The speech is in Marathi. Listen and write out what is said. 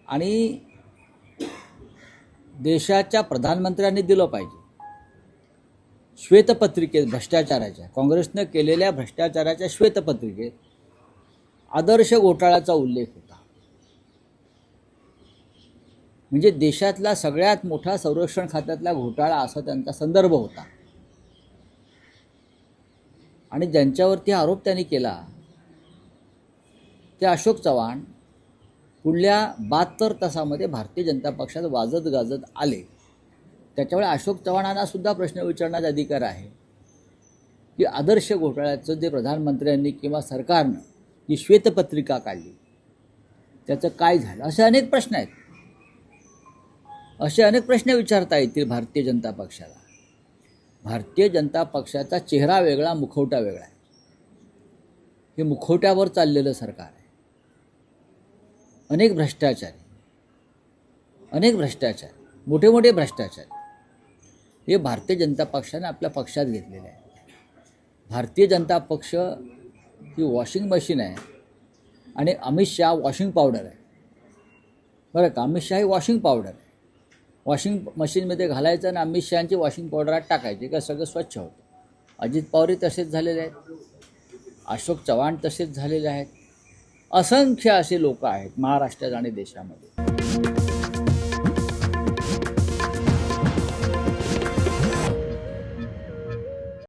आणि देशाच्या प्रधानमंत्र्यांनी दिलं पाहिजे। श्वेतपत्रिकेत भ्रष्टाचाराच्या, काँग्रेसने केलेल्या भ्रष्टाचाराच्या श्वेतपत्रिकेत आदर्श घोटाळ्याचा उल्लेख होता। म्हणजे देशातला सगळ्यात मोठा संरक्षण खात्यातला घोटाळा असा त्यांचा संदर्भ होता। आणि ज्यांच्यावरती आरोप त्यांनी केला ते अशोक चव्हाण पुढल्या 72 तासामध्ये भारतीय जनता पक्षात वाजत गाजत आले। त्याच्यामुळे अशोक चव्हाणांना सुद्धा प्रश्न विचारण्याचा अधिकार आहे की आदर्श घोटाळ्याचं जे प्रधानमंत्र्यांनी किंवा सरकारनं जी श्वेतपत्रिका काढली त्याचं काय झालं, असे अनेक प्रश्न आहेत। असे अनेक प्रश्न विचारता येतील भारतीय जनता पक्षाला। भारतीय जनता पक्षाचा चेहरा वेगळा, मुखवटा वेगळा आहे। हे मुखवट्यावर चाललेलं सरकार आहे। अनेक भ्रष्टाचार, मोठे मोठे भ्रष्टाचार हे भारतीय जनता पक्षाने आपल्या पक्षात घेतलेले आहे। भारतीय जनता पक्ष ही वॉशिंग मशीन आहे आणि अमित शहा वॉशिंग पावडर आहे। बरं का, अमित शहा ही वॉशिंग पावडर आहे। वॉशिंग मशीनमध्ये घालायचं आणि अमित शहाची वॉशिंग पावडरात टाकायचे का सगळं स्वच्छ होतं। अजित पवारही तसेच झालेले आहेत, अशोक चव्हाण तसेच झालेले आहेत। असंख्य असे लोक आहेत महाराष्ट्रात आणि देशामध्ये।